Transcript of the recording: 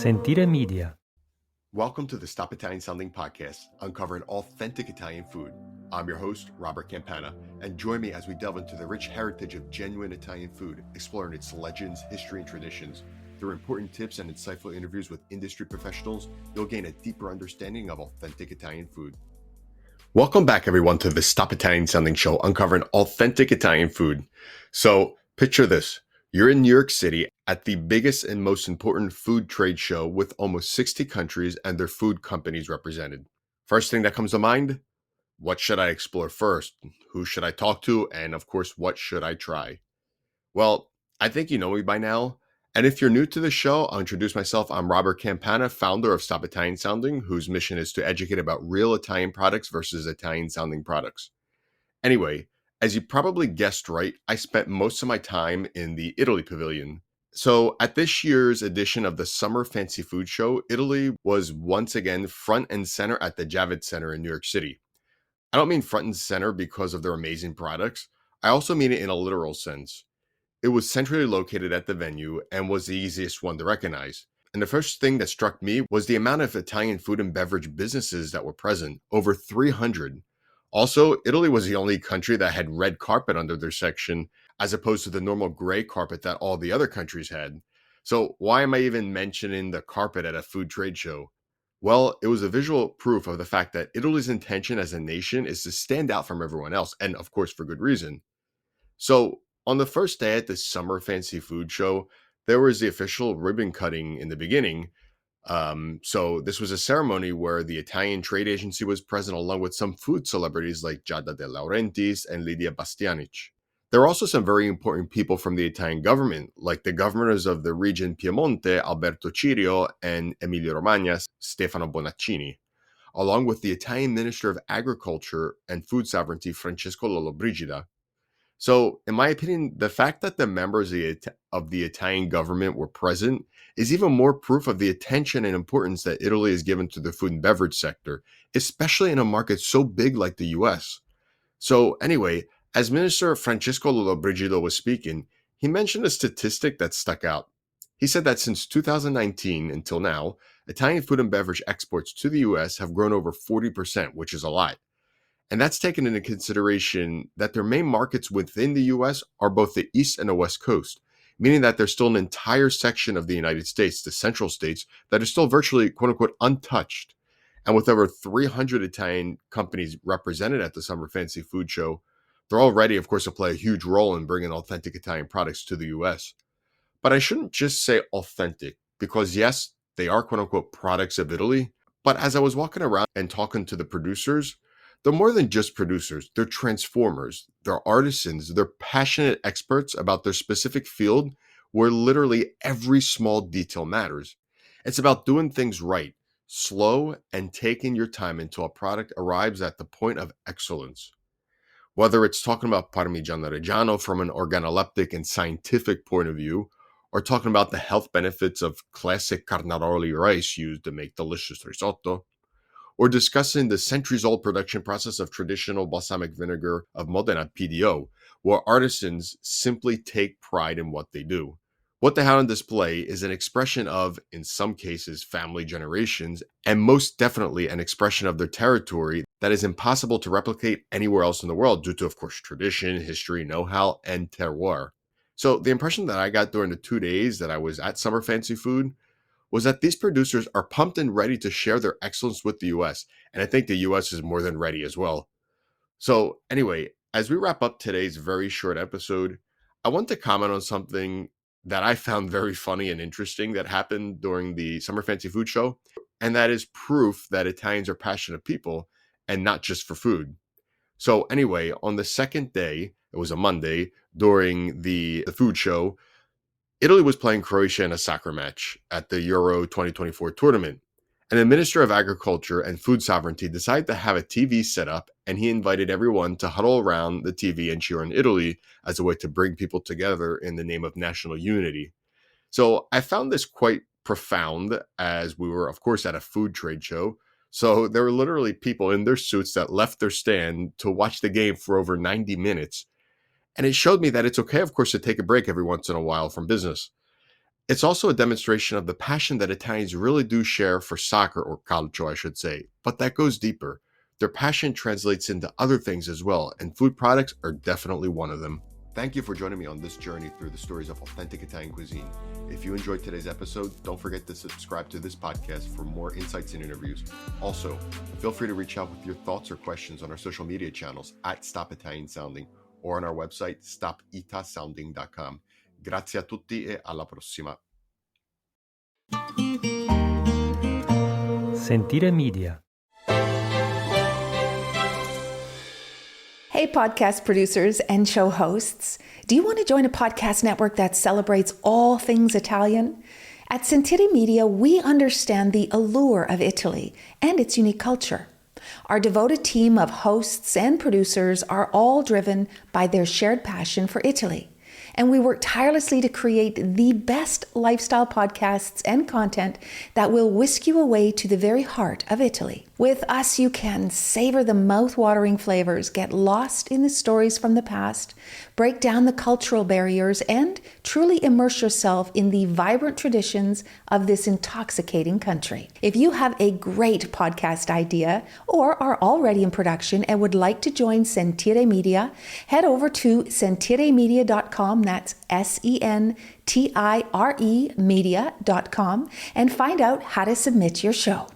Sentire Media. Welcome to the Stop Italian Sounding podcast, uncovering authentic Italian food. I'm your host, Robert Campana, and join me as we delve into the rich heritage of genuine Italian food, exploring its legends, history, and traditions. Through important tips and insightful interviews with industry professionals, you'll gain a deeper understanding of authentic Italian food. Welcome back, everyone, to the Stop Italian Sounding show, uncovering authentic Italian food. So, picture this. You're in New York City at the biggest and most important food trade show with almost 60 countries and their food companies represented. First thing that comes to mind, what should I explore first? Who should I talk to? And of course, what should I try? Well, I think you know me by now. And if you're new to the show, I'll introduce myself. I'm Robert Campana, founder of Stop Italian Sounding, whose mission is to educate about real Italian products versus Italian sounding products. Anyway, as you probably guessed right, I spent most of my time in the Italy pavilion. So at this year's edition of the Summer Fancy Food Show, Italy was once again front and center at the Vivace Center in New York City. I don't mean front and center because of their amazing products. I also mean it in a literal sense. It was centrally located at the venue and was the easiest one to recognize. And the first thing that struck me was the amount of Italian food and beverage businesses that were present, over 300. Also, Italy was the only country that had red carpet under their section, as opposed to the normal gray carpet that all the other countries had. So why am I even mentioning the carpet at a food trade show? Well, it was a visual proof of the fact that Italy's intention as a nation is to stand out from everyone else, and of course for good reason. So on the first day at the Summer Fancy Food Show, there was the official ribbon cutting in the beginning. So this was a ceremony where the Italian trade agency was present along with some food celebrities like Giada De Laurentiis and Lidia Bastianic. There were also some very important people from the Italian government, like the governors of the region Piemonte, Alberto Cirio, and Emilia-Romagna, Stefano Bonaccini, along with the Italian Minister of Agriculture and Food Sovereignty, Francesco Lollobrigida. So, in my opinion, the fact that the members of the Italian government were present is even more proof of the attention and importance that Italy has given to the food and beverage sector, especially in a market so big like the US. So, anyway, as Minister Francesco Lollobrigida was speaking, he mentioned a statistic that stuck out. He said that since 2019 until now, Italian food and beverage exports to the US have grown over 40%, which is a lot. And that's taken into consideration that their main markets within the US are both the East and the West Coast, meaning that there's still an entire section of the United States, the central states, that is still virtually, quote unquote, untouched. And with over 300 Italian companies represented at the Summer Fancy Food Show, they're all ready, of course, to play a huge role in bringing authentic Italian products to the US. But I shouldn't just say authentic, because yes, they are, quote unquote, products of Italy. But as I was walking around and talking to the producers, they're more than just producers. They're transformers. They're artisans. They're passionate experts about their specific field where literally every small detail matters. It's about doing things right, slow, and taking your time until a product arrives at the point of excellence. Whether it's talking about Parmigiano Reggiano from an organoleptic and scientific point of view, or talking about the health benefits of classic carnaroli rice used to make delicious risotto, or discussing the centuries-old production process of traditional balsamic vinegar of Modena PDO, where artisans simply take pride in what they do. What they have on display is an expression of, in some cases, family generations, and most definitely an expression of their territory that is impossible to replicate anywhere else in the world due to, of course, tradition, history, know-how, and terroir. So the impression that I got during the 2 days that I was at Summer Fancy Food was that these producers are pumped and ready to share their excellence with the US, and I think the US is more than ready as well. So anyway, as we wrap up today's very short episode, I want to comment on something that I found very funny and interesting that happened during the Summer Fancy Food Show, and that is proof that Italians are passionate people and not just for food. So anyway, on the second day, it was a Monday, during the food show, Italy was playing Croatia in a soccer match at the Euro 2024 tournament. And the Minister of Agriculture and Food Sovereignty decided to have a TV set up, and he invited everyone to huddle around the TV and cheer on Italy as a way to bring people together in the name of national unity. So I found this quite profound, as we were, of course, at a food trade show. So there were literally people in their suits that left their stand to watch the game for over 90 minutes. And it showed me that it's okay, of course, to take a break every once in a while from business. It's also a demonstration of the passion that Italians really do share for soccer, or calcio, I should say, but that goes deeper. Their passion translates into other things as well, and food products are definitely one of them. Thank you for joining me on this journey through the stories of authentic Italian cuisine. If you enjoyed today's episode, don't forget to subscribe to this podcast for more insights and interviews. Also, feel free to reach out with your thoughts or questions on our social media channels at Stop Italian Sounding or on our website stopitasounding.com. Grazie a tutti e alla prossima. Sentire Media. Hey, podcast producers and show hosts. Do you want to join a podcast network that celebrates all things Italian? At Sentire Media, we understand the allure of Italy and its unique culture. Our devoted team of hosts and producers are all driven by their shared passion for Italy. And we work tirelessly to create the best lifestyle podcasts and content that will whisk you away to the very heart of Italy. With us, you can savor the mouth-watering flavors, get lost in the stories from the past, break down the cultural barriers, and truly immerse yourself in the vibrant traditions of this intoxicating country. If you have a great podcast idea or are already in production and would like to join Sentire Media, head over to sentiremedia.com, that's SENTIRE media.com, and find out how to submit your show.